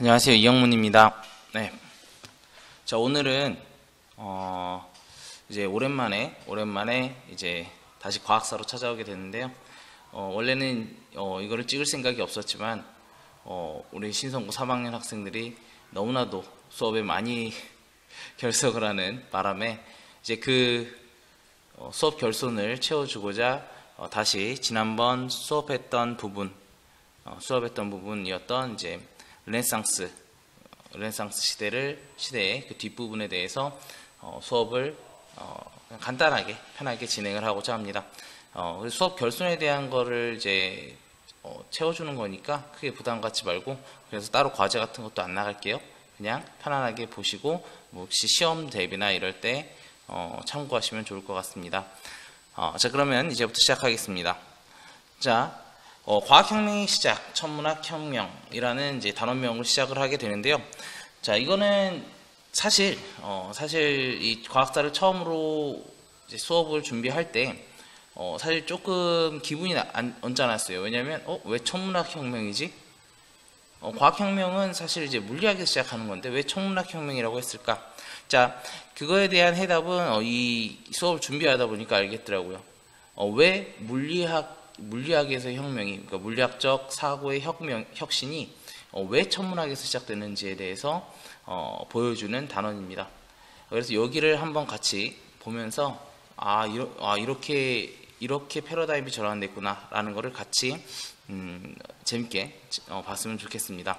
안녕하세요. 이영문입니다. 네. 자, 오늘은 이제 오랜만에 이제 다시 과학사로 찾아오게 됐는데요. 원래는 이거를 찍을 생각이 없었지만 우리 신성고 3학년 학생들이 너무나도 수업에 많이 결석을 하는 바람에 이제 그 수업 결손을 채워주고자 다시 지난번 수업했던 부분이었던 이제 르네상스 시대의 그 뒷부분에 대해서 수업을 그냥 간단하게 편하게 진행을 하고자 합니다. 수업 결손에 대한 거를 이제 채워주는 거니까 크게 부담 갖지 말고, 그래서 따로 과제 같은 것도 안 나갈게요. 그냥 편안하게 보시고 뭐 혹시 시험 대비나 이럴 때 참고하시면 좋을 것 같습니다. 자, 그러면 이제부터 시작하겠습니다. 자, 과학혁명의 시작, 천문학혁명이라는 이제 단원명으로 시작을 하게 되는데요. 자, 이거는 사실 이 과학사를 처음으로 이제 수업을 준비할 때 사실 조금 기분이 언짢았어요. 왜냐하면 왜 천문학혁명이지? 과학혁명은 사실 이제 물리학에서 시작하는 건데 왜 천문학혁명이라고 했을까? 자, 그거에 대한 해답은 이 수업을 준비하다 보니까 알겠더라고요. 왜 물리학에서 혁명이, 그러니까 물리학적 사고의 혁신이 왜 천문학에서 시작되는지에 대해서 보여주는 단원입니다. 그래서 여기를 한번 같이 보면서 이렇게 패러다임이 전환됐구나 라는 거를 같이 재밌게 봤으면 좋겠습니다.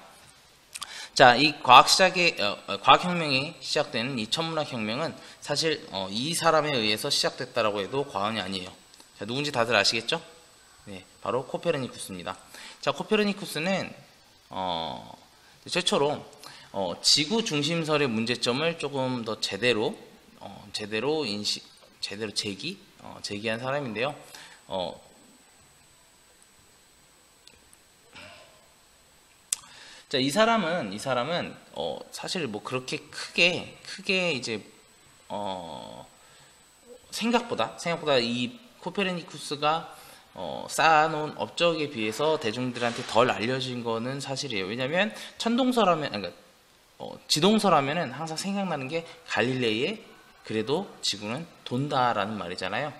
자, 이 과학혁명이 시작되는 이 천문학혁명은 사실 이 사람에 의해서 시작됐다라고 해도 과언이 아니에요. 자, 누군지 다들 아시겠죠? 네, 바로 코페르니쿠스입니다. 자, 코페르니쿠스는 최초로 지구 중심설의 문제점을 조금 더 제대로 제기한 사람인데요. 자, 이 사람은 사실 뭐 그렇게 크게 이제 생각보다 이 코페르니쿠스가 쌓아놓은 업적에 비해서 대중들한테 덜 알려진 거는 사실이에요. 왜냐하면 지동설하면은 항상 생각나는 게 갈릴레이의 그래도 지구는 돈다라는 말이잖아요.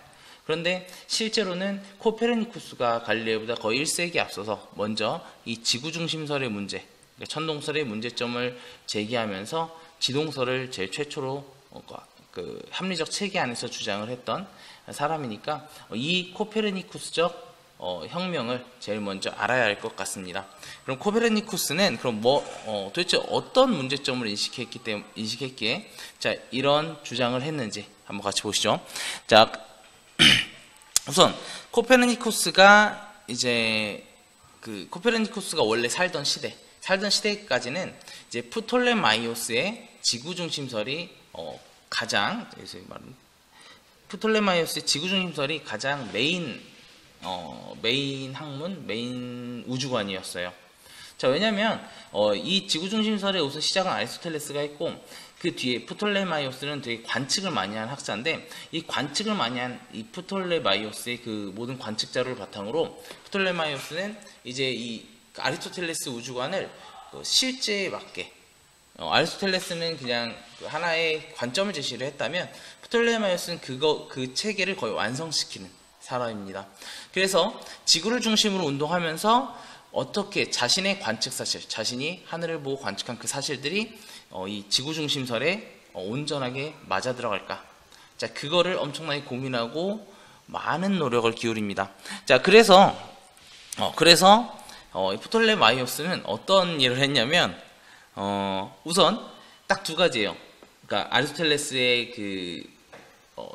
그런데 실제로는 코페르니쿠스가 갈릴레이보다 거의 1세기 앞서서 먼저 이 지구 중심설의 문제, 그러니까 천동설의 문제점을 제기하면서 지동설을 제일 최초로 그 합리적 체계 안에서 주장을 했던 사람이니까 이 코페르니쿠스적 혁명을 제일 먼저 알아야 할 것 같습니다. 그럼 코페르니쿠스는 도대체 어떤 문제점을 인식했기에 자, 이런 주장을 했는지 한번 같이 보시죠. 자, 우선 코페르니쿠스가 원래 살던 시대까지는 이제 프톨레마이오스의 지구 중심설이 가장 메인 학문, 메인 우주관이었어요. 자, 왜냐면 이 지구중심설의 우선 시작은 아리스토텔레스가 했고, 그 뒤에 프톨레마이오스는 되게 관측을 많이 한 학자인데, 이 관측을 많이 한 이 프톨레마이오스의 그 모든 관측 자료를 바탕으로 프톨레마이오스는 이제 이 아리스토텔레스 우주관을 실제에 맞게, 아리스토텔레스는 그냥 하나의 관점을 제시를 했다면 프톨레마이오스는 그 체계를 거의 완성시키는 사람입니다. 그래서 지구를 중심으로 운동하면서 어떻게 자신의 관측 사실, 자신이 하늘을 보고 관측한 그 사실들이 이 지구 중심설에 온전하게 맞아 들어갈까? 자, 그거를 엄청나게 고민하고 많은 노력을 기울입니다. 자, 그래서 프톨레마이오스는 어떤 일을 했냐면 우선 딱 두 가지예요. 그러니까 아리스토텔레스의 그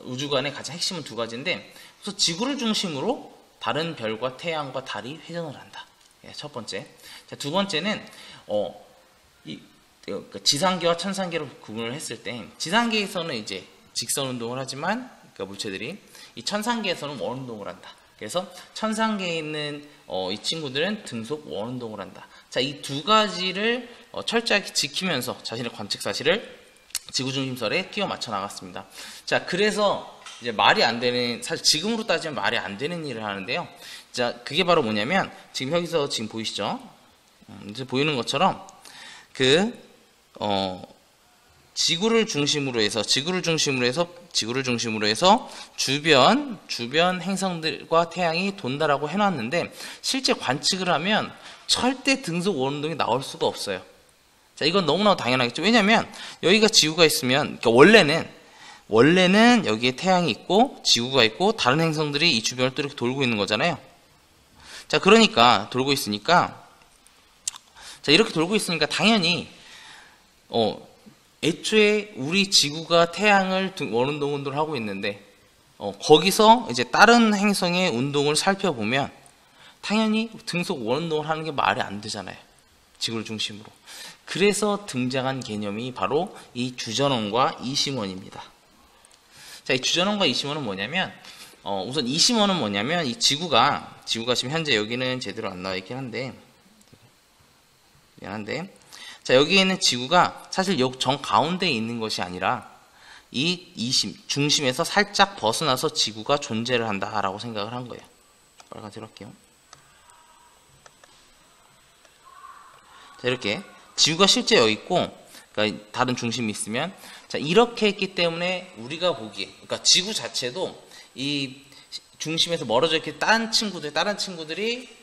우주관의 가장 핵심은 두 가지인데, 우선 지구를 중심으로 다른 별과 태양과 달이 회전을 한다. 첫 번째. 자, 두 번째는 지상계와 천상계로 구분을 했을 때, 지상계에서는 이제 직선 운동을 하지만 그러니까 물체들이, 이 천상계에서는 원 운동을 한다. 그래서 천상계에 있는 이 친구들은 등속 원 운동을 한다. 자, 이 두 가지를 철저하게 지키면서 자신의 관측 사실을 지구중심설에 끼워 맞춰 나갔습니다. 자, 그래서 이제 말이 안 되는, 사실 지금으로 따지면 말이 안 되는 일을 하는데요. 자, 그게 바로 뭐냐면 지금 여기서 지금 보이시죠? 이제 보이는 것처럼 지구를 중심으로 해서 주변 행성들과 태양이 돈다라고 해놨는데, 실제 관측을 하면 절대 등속 원운동이 나올 수가 없어요. 자, 이건 너무나 당연하겠죠. 왜냐면 여기가 지구가 있으면, 그러니까 원래는 여기에 태양이 있고 지구가 있고 다른 행성들이 이 주변을 또 이렇게 돌고 있는 거잖아요. 자, 그러니까 돌고 있으니까, 자, 이렇게 돌고 있으니까 당연히 애초에 우리 지구가 태양을 원운동을 하고 있는데, 거기서 이제 다른 행성의 운동을 살펴보면 당연히 등속 원운동을 하는 게 말이 안 되잖아요. 지구를 중심으로. 그래서 등장한 개념이 바로 이 주전원과 이심원입니다. 자, 이 주전원과 이심원은 뭐냐면, 우선 이심원은 뭐냐면, 이 지구가 지금 현재 여기는 제대로 안 나와 있긴 한데, 미안한데, 자, 여기에 있는 지구가 사실 정 가운데에 있는 것이 아니라 이 중심에서 살짝 벗어나서 지구가 존재를 한다라고 생각을 한 거예요. 빨간색으로 할게요. 자, 이렇게 지구가 실제 여기 있고, 그러니까 다른 중심이 있으면, 자, 이렇게 했기 때문에 우리가 보기에, 그러니까 지구 자체도 이 중심에서 멀어져 있기 다른 친구들이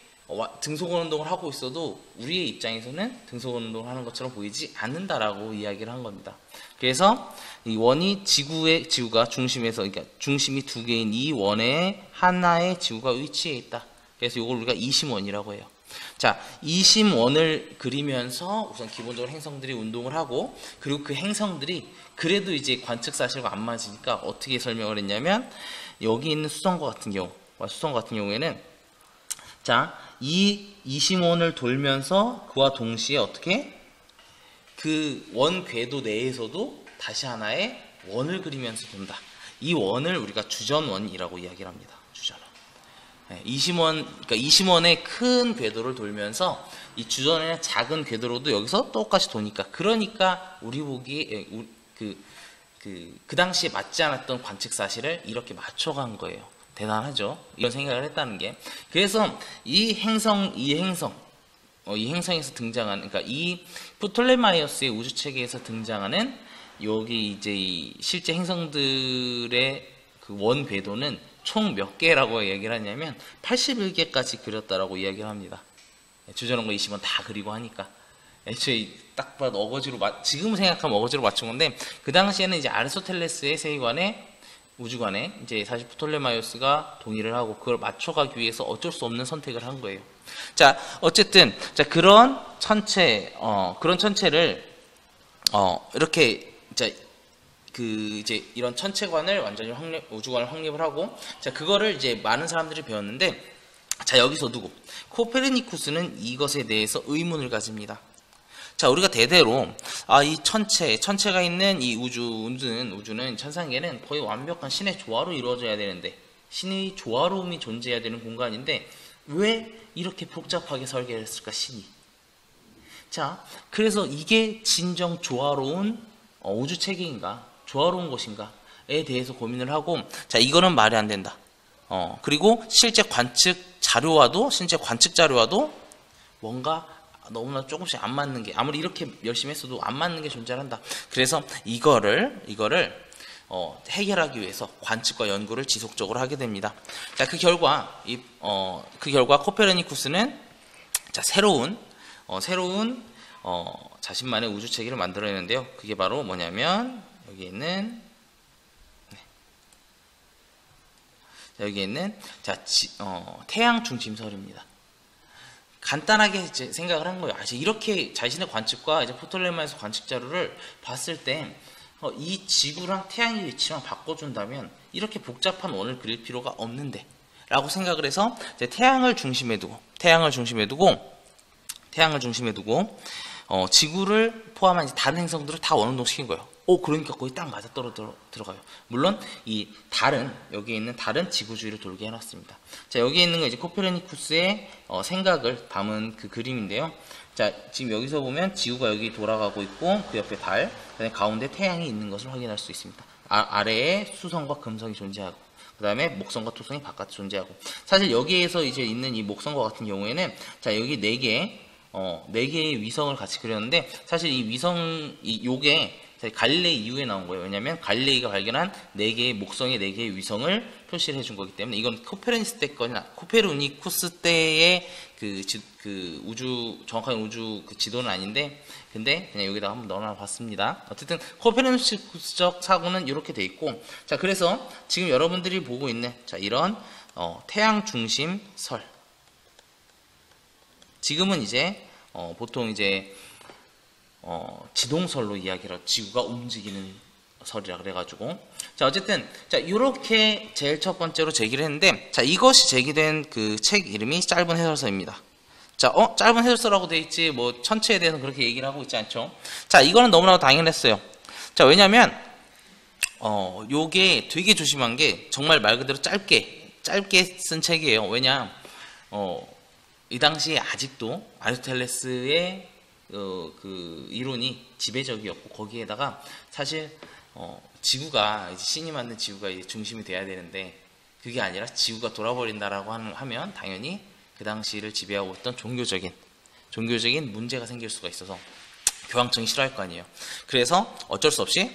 등속원 운동을 하고 있어도 우리의 입장에서는 등속원 운동을 하는 것처럼 보이지 않는다라고 이야기를 한 겁니다. 그래서 이 원이 지구가 중심에서, 그러니까 중심이 두 개인 이 원에 하나의 지구가 위치해 있다. 그래서 이걸 우리가 이심원이라고 해요. 자, 이심원을 그리면서 우선 기본적으로 행성들이 운동을 하고, 그리고 그 행성들이 그래도 이제 관측 사실과 안 맞으니까 어떻게 설명을 했냐면, 여기 있는 수성과 같은 경우에는, 자, 이 이심원을 돌면서 그와 동시에 어떻게 그 원 궤도 내에서도 다시 하나의 원을 그리면서 돈다. 이 원을 우리가 주전원이라고 이야기를 합니다. 주전원. 그러니까 이심원의 큰 궤도를 돌면서 이 주전원의 작은 궤도로도 여기서 똑같이 도니까, 그러니까 우리 보기에 그 당시에 맞지 않았던 관측 사실을 이렇게 맞춰간 거예요. 대단하죠? 이런 생각을 했다는 게. 그래서 이 행성에서 등장하는, 그러니까 이 프톨레마이오스의 우주 체계에서 등장하는 여기 이제 이 실제 행성들의 그 원 궤도는 총 몇 개라고 얘기를 하냐면 81개까지 그렸다라고 이야기를 합니다. 주전원과 이심원 다 그리고 하니까. 애초에 딱 봐도 지금 생각하면 어거지로 맞춘 건데, 그 당시에는 이제 아리스토텔레스의 세계관에 우주관에 이제 사실 프톨레마이오스가 동의를 하고 그걸 맞춰가기 위해서 어쩔 수 없는 선택을 한 거예요. 자, 어쨌든 자, 그런 천체를 이렇게 이제 이런 천체관을 완전히 우주관을 확립을 하고, 자, 그거를 이제 많은 사람들이 배웠는데, 자, 여기서 코페르니쿠스는 이것에 대해서 의문을 가집니다. 자, 우리가 대대로 이 천체가 있는 이 우주는 천상계는 거의 완벽한 신의 조화로 이루어져야 되는데, 신의 조화로움이 존재해야 되는 공간인데 왜 이렇게 복잡하게 설계를 했을까, 신이. 자, 그래서 이게 진정 조화로운 우주 체계인가, 조화로운 것인가에 대해서 고민을 하고, 자, 이거는 말이 안 된다. 그리고 실제 관측 자료와도 뭔가 너무나 조금씩 안 맞는 게, 아무리 이렇게 열심히 했어도 안 맞는 게 존재한다. 그래서 이거를 해결하기 위해서 관측과 연구를 지속적으로 하게 됩니다. 자, 그 결과 코페르니쿠스는 자, 새로운 자신만의 우주 체계를 만들어내는데요. 그게 바로 뭐냐면 여기 있는 태양 중심설입니다. 간단하게 이제 생각을 한 거예요. 이렇게 자신의 관측과 이제 프톨레마이오스 관측 자료를 봤을 때 이 지구랑 태양의 위치랑 바꿔준다면 이렇게 복잡한 원을 그릴 필요가 없는데 라고 생각을 해서 이제 태양을 중심에 두고 지구를 포함한 이제 다른 행성들을 다 원운동시킨 거예요. 그러니까 거의 딱 맞아 들어가요. 물론 여기에 있는 다른 지구주위를 돌게 해놨습니다. 자, 여기에 있는 거 이제 코페르니쿠스의 생각을 담은 그 그림인데요. 자, 지금 여기서 보면 지구가 여기 돌아가고 있고 그 옆에 달, 그다음에 가운데 태양이 있는 것을 확인할 수 있습니다. 아래에 수성과 금성이 존재하고, 그 다음에 목성과 토성이 바깥에 존재하고, 사실 여기에서 이제 있는 이 목성과 같은 경우에는 자, 여기 4개 4개의 위성을 같이 그렸는데, 사실 이 요게 갈릴레이 이후에 나온 거예요. 왜냐면 갈릴레이가 발견한 4개의 목성의 4개의 위성을 표시를 해준 거기 때문에, 이건 코페르니쿠스 때의 정확한 우주 지도는 아닌데, 근데 그냥 여기다가 한번 넣어놔 봤습니다. 어쨌든 코페르니쿠스적 사고는 이렇게 돼 있고, 자, 그래서 지금 여러분들이 보고 있는 이런 태양 중심 설, 지금은 이제 보통 이제 지동설로 이야기를 하고, 지구가 움직이는 설이라 그래가지고, 자, 어쨌든 이렇게 제일 첫 번째로 제기를 했는데, 자, 이것이 제기된 그 책 이름이 짧은 해설서입니다. 자, 짧은 해설서라고 돼 있지 뭐 천체에 대해서 그렇게 얘기를 하고 있지 않죠. 자, 이거는 너무나도 당연했어요. 자, 왜냐면 요게 되게 조심한 게, 정말 말 그대로 짧게 쓴 책이에요. 왜냐, 이 당시에 아직도 아리스토텔레스의 그 이론이 지배적이었고, 거기에다가 사실 지구가 이제 신이 만든 지구가 이제 중심이 돼야 되는데, 그게 아니라 지구가 돌아버린다라고 하면 당연히 그 당시를 지배하고 있던 종교적인 문제가 생길 수가 있어서 교황청이 싫어할 거 아니에요. 그래서 어쩔 수 없이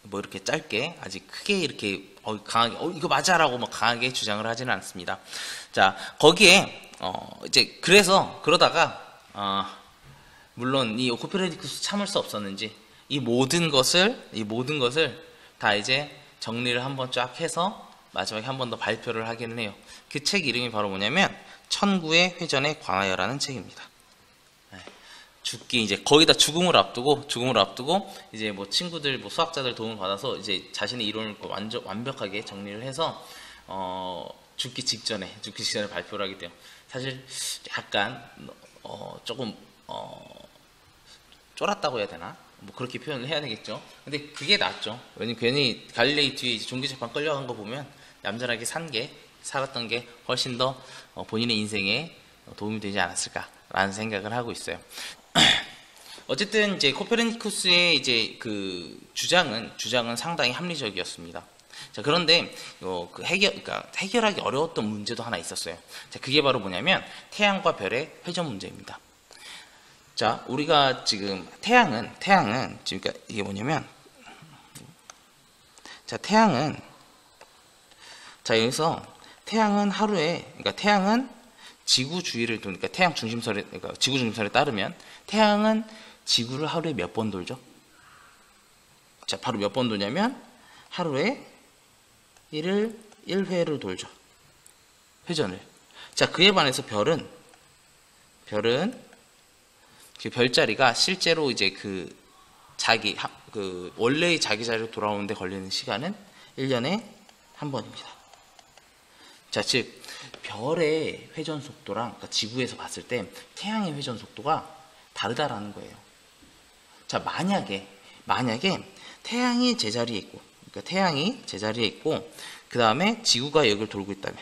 뭐 이렇게 짧게, 아직 크게 이렇게 강하게 이거 맞아라고 막 강하게 주장을 하지는 않습니다. 자, 거기에 이제 그러다가 물론 이 코페르니쿠스 참을 수 없었는지 이 모든 것을 다 이제 정리를 한번 쫙 해서 마지막에 한 번 더 발표를 하기는 해요. 그 책 이름이 바로 뭐냐면 천구의 회전에 관하여라는 책입니다. 죽기, 이제 거의 다 죽음을 앞두고 이제 뭐 친구들, 뭐 수학자들 도움을 받아서 이제 자신의 이론을 완벽하게 정리를 해서 죽기 직전에 발표를 하게 돼요. 사실 약간 조금 쫄았다고 해야 되나? 뭐 그렇게 표현을 해야 되겠죠. 근데 그게 낫죠. 왜냐면 괜히 갈릴레이 뒤에 이제 종교재판 끌려간 거 보면 얌전하게 살았던 게 훨씬 더 본인의 인생에 도움이 되지 않았을까라는 생각을 하고 있어요. 어쨌든 이제 코페르니쿠스의 이제 그 주장은 상당히 합리적이었습니다. 자, 그런데 그러니까 해결하기 어려웠던 문제도 하나 있었어요. 자, 그게 바로 뭐냐면 태양과 별의 회전 문제입니다. 자, 우리가 지금 태양은 지금 그러니까 이게 뭐냐면, 자, 여기서 태양은 하루에, 그러니까 태양은 지구 주위를 도니까 태양 중심설에, 그러니까 지구 중심설에 따르면 태양은 지구를 하루에 몇 번 돌죠? 자, 바로 몇 번 도냐면 하루에 1회를 돌죠. 회전을. 자, 그에 반해서 별은 그 별자리가 실제로 이제 원래의 자기 자리로 돌아오는데 걸리는 시간은 1년에 한 번입니다. 자, 즉 별의 회전 속도랑, 그러니까 지구에서 봤을 때 태양의 회전 속도가 다르다라는 거예요. 자, 만약에 태양이 제자리에 있고, 그 다음에 지구가 여기를 돌고 있다면,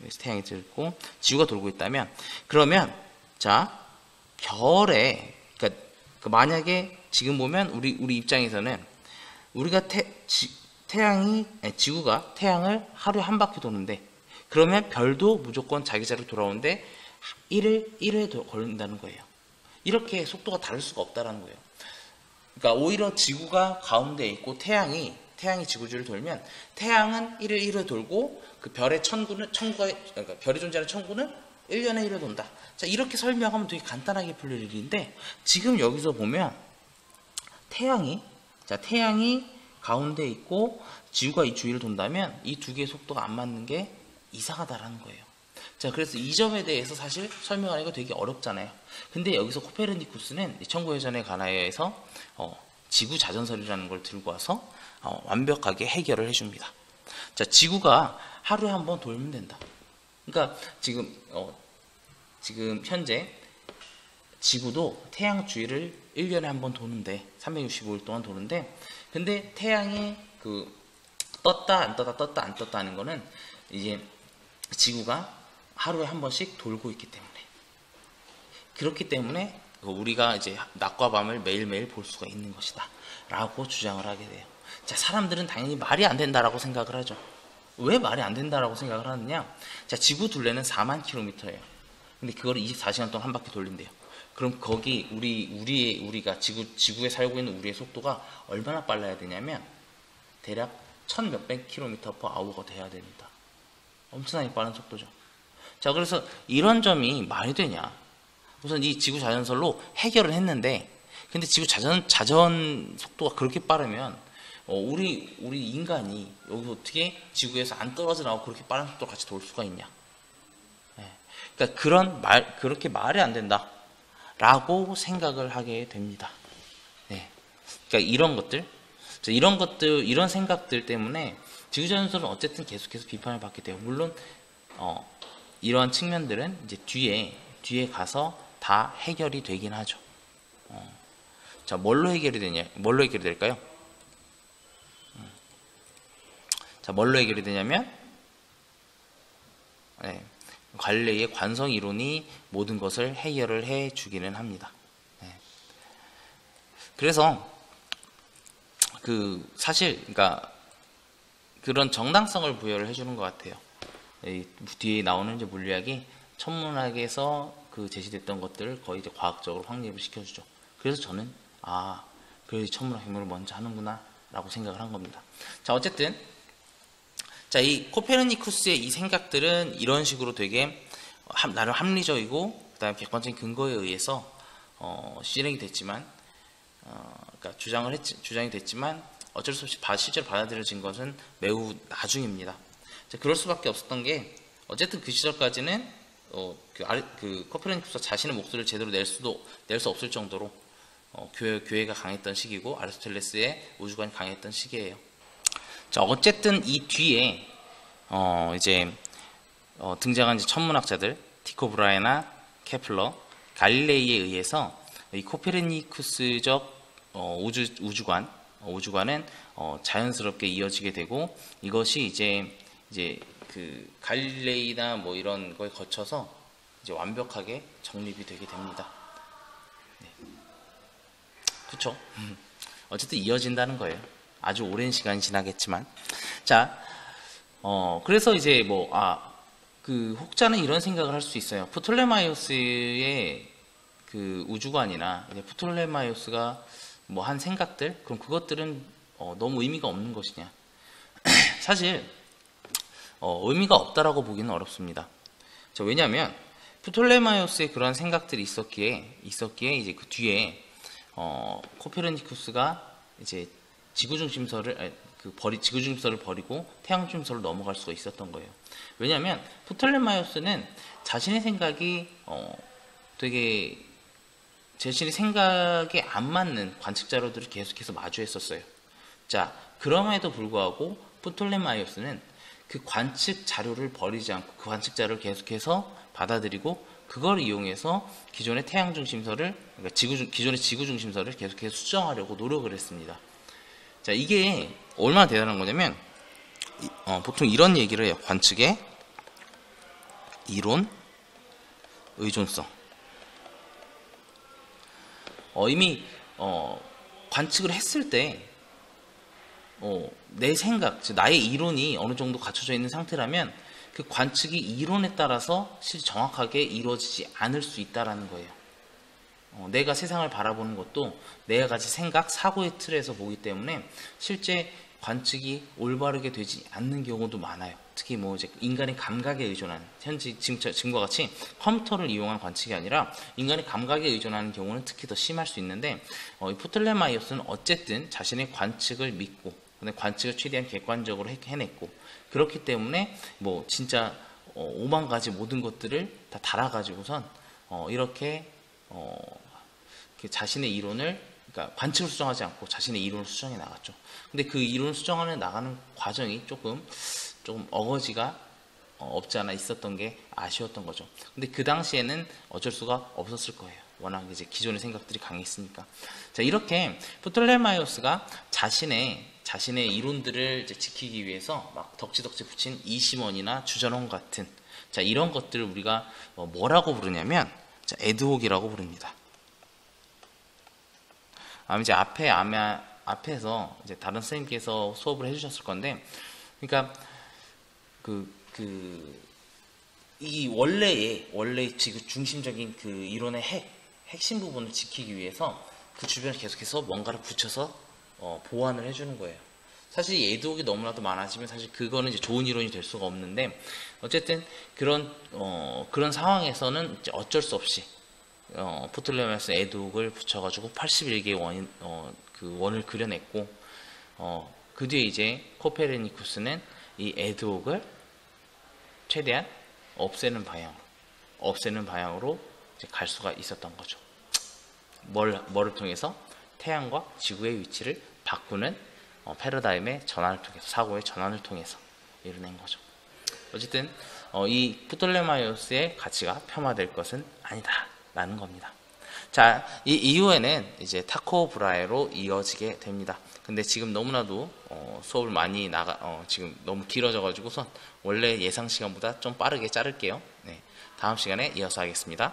여기서 태양이 들고 지구가 돌고 있다면, 그러면 자, 그러니까 만약에 지금 보면 우리 입장에서는 우리가 지구가 태양을 하루에 한 바퀴 도는데, 그러면 별도 무조건 자기 자리로 돌아오는데 1회 걸린다는 거예요. 이렇게 속도가 다를 수가 없다라는 거예요. 그러니까 오히려 지구가 가운데에 있고 태양이 지구주를 돌면 태양은 1회 돌고, 그 별의 그러니까 별이 존재하는 천구는 1년에 1회 돈다. 자, 이렇게 설명하면 되게 간단하게 풀릴 일인데, 지금 여기서 보면 태양이 가운데에 있고 지구가 이 주위를 돈다면 이 두 개의 속도가 안 맞는 게 이상하다라는 거예요. 자, 그래서 이 점에 대해서 사실 설명하기가 되게 어렵잖아요. 근데 여기서 코페르니쿠스는 천구회전에 관하여에서 지구 자전설이라는 걸 들고 와서 완벽하게 해결을 해줍니다. 자, 지구가 하루에 한 번 돌면 된다. 그러니까 지금 현재 지구도 태양 주위를 1년에 한 번 도는데, 365일 동안 도는데, 근데 태양이 떴다 안 떴다 하는 거는 이제 지구가 하루에 한 번씩 돌고 있기 때문에, 그렇기 때문에 우리가 이제 낮과 밤을 매일매일 볼 수가 있는 것이다 라고 주장을 하게 돼요. 자, 사람들은 당연히 말이 안 된다라고 생각을 하죠. 왜 말이 안 된다라고 생각을 하느냐? 자, 지구 둘레는 4만 킬로미터예요. 근데 그거를 24시간 동안 한 바퀴 돌린대요. 그럼 거기 우리가 지구에 살고 있는 우리의 속도가 얼마나 빨라야 되냐면 대략 1000몇백 킬로미터 per hour가 돼야 됩니다. 엄청나게 빠른 속도죠. 자, 그래서 이런 점이 말이 되냐? 우선 이 지구 자전설로 해결을 했는데, 근데 지구 자전 속도가 그렇게 빠르면 우리 인간이 여기 어떻게 지구에서 안 떨어져 나오고 그렇게 빠른 속도로 같이 돌 수가 있냐? 네. 그러니까 그렇게 말이 안 된다라고 생각을 하게 됩니다. 네. 그러니까 이런 생각들 때문에 지구 자전설은 어쨌든 계속해서 비판을 받게 돼요. 물론 이러한 측면들은 이제 뒤에 가서 다 해결이 되긴 하죠. 자, 뭘로 해결이 될까요? 자, 뭘로 해결이 되냐면, 네, 갈릴레이의 관성 이론이 모든 것을 해결을 해 주기는 합니다. 네. 그래서 사실 그러니까 그런 정당성을 부여를 해주는 것 같아요. 이 뒤에 나오는 이제 물리학이 천문학에서 제시됐던 것들을 거의 이제 과학적으로 확립을 시켜주죠. 그래서 저는 그래서 천문학 혁명을 먼저 하는구나 라고 생각을 한 겁니다. 자, 어쨌든 자, 이 코페르니쿠스의 이 생각들은 이런 식으로 되게 나름 합리적이고 그다음에 객관적인 근거에 의해서 실행이 됐지만 그러니까 주장이 됐지만 어쩔 수 없이 실제로 받아들여진 것은 매우 나중입니다. 자, 그럴 수밖에 없었던 게 어쨌든 그 시절까지는 코페르니쿠스가 자신의 목소리를 제대로 낼 수 없을 정도로 교회가 강했던 시기고 아리스토텔레스의 우주관이 강했던 시기예요. 자, 어쨌든 이 뒤에 등장한 이제 천문학자들 티코 브라헤나 케플러, 갈릴레이에 의해서 이 코페르니쿠스적 우주관은 자연스럽게 이어지게 되고, 이것이 이제 갈릴레이나 뭐 이런 거에 거쳐서 이제 완벽하게 정립이 되게 됩니다. 네. 그렇죠? 어쨌든 이어진다는 거예요. 아주 오랜 시간이 지나겠지만. 자, 그래서 이제 혹자는 이런 생각을 할 수 있어요. 프톨레마이오스의 우주관이나 이제 프톨레마이오스가 한 생각들, 그럼 그것들은 너무 의미가 없는 것이냐? 사실 의미가 없다라고 보기는 어렵습니다. 자, 왜냐하면 프톨레마이오스의 그러한 생각들이 있었기에 이제 그 뒤에 코페르니쿠스가 이제 지구 중심설을 버리고 태양 중심설로 넘어갈 수가 있었던 거예요. 왜냐하면 프톨레마이오스는 자신의 생각이 되게 자신의 생각에 안 맞는 관측 자료들을 계속해서 마주했었어요. 자, 그럼에도 불구하고 프톨레마이오스는 그 관측 자료를 버리지 않고 그 관측 자료를 계속해서 받아들이고 그걸 이용해서 기존의 태양 중심설을, 그러니까 기존의 지구 중심설을 계속해서 수정하려고 노력을 했습니다. 자, 이게 얼마나 대단한 거냐면 보통 이런 얘기를 해요. 관측의 이론 의존성. 이미 관측을 했을 때 내 생각, 즉 나의 이론이 어느 정도 갖춰져 있는 상태라면 그 관측이 이론에 따라서 실제 정확하게 이루어지지 않을 수 있다라는 거예요. 내가 세상을 바라보는 것도 내가 가진 생각, 사고의 틀에서 보기 때문에 실제 관측이 올바르게 되지 않는 경우도 많아요. 특히 이제 인간의 감각에 의존한, 지금과 같이 컴퓨터를 이용한 관측이 아니라 인간의 감각에 의존하는 경우는 특히 더 심할 수 있는데, 이 프톨레마이오스는 어쨌든 자신의 관측을 믿고, 근데 관측을 최대한 객관적으로 해냈고, 그렇기 때문에 진짜 5만 가지 모든 것들을 다 달아가지고선 이렇게 자신의 이론을, 그러니까 관측을 수정하지 않고 자신의 이론을 수정해 나갔죠. 근데 그 이론을 수정해 나가는 과정이 조금 어거지가 없지 않아 있었던 게 아쉬웠던 거죠. 근데 그 당시에는 어쩔 수가 없었을 거예요. 워낙 이제 기존의 생각들이 강했으니까. 자, 이렇게 프톨레마이오스가 자신의 이론들을 이제 지키기 위해서 막 덕지덕지 붙인 이시몬이나 주전원 같은, 자, 이런 것들을 우리가 뭐라고 부르냐면, 자, 에드혹이라고 부릅니다. 이제 앞에서 이제 다른 선생님께서 수업을 해주셨을 건데, 그러니까 이 원래 지금 중심적인 그 이론의 핵심 부분을 지키기 위해서 그 주변에 계속해서 뭔가를 붙여서 보완을 해주는 거예요. 사실 이 에드옥이 너무나도 많아지면 사실 그거는 이제 좋은 이론이 될 수가 없는데, 어쨌든 그런 상황에서는 이제 어쩔 수 없이 프톨레마이오스 에드옥을 붙여가지고 81개의 원을 그려냈고, 그 뒤에 이제 코페르니쿠스는 이 에드옥을 최대한 없애는 방향으로 이제 갈 수가 있었던 거죠. 뭐를 통해서? 태양과 지구의 위치를 바꾸는 패러다임의 전환을 통해서, 사고의 전환을 통해서 이뤄낸 거죠. 어쨌든 이 프톨레마이오스의 가치가 폄하될 것은 아니다라는 겁니다. 자, 이 이후에는 이제 타코 브라에로 이어지게 됩니다. 근데 지금 너무나도 수업을 많이 지금 너무 길어져가지고서 원래 예상 시간보다 좀 빠르게 자를게요. 네, 다음 시간에 이어서 하겠습니다.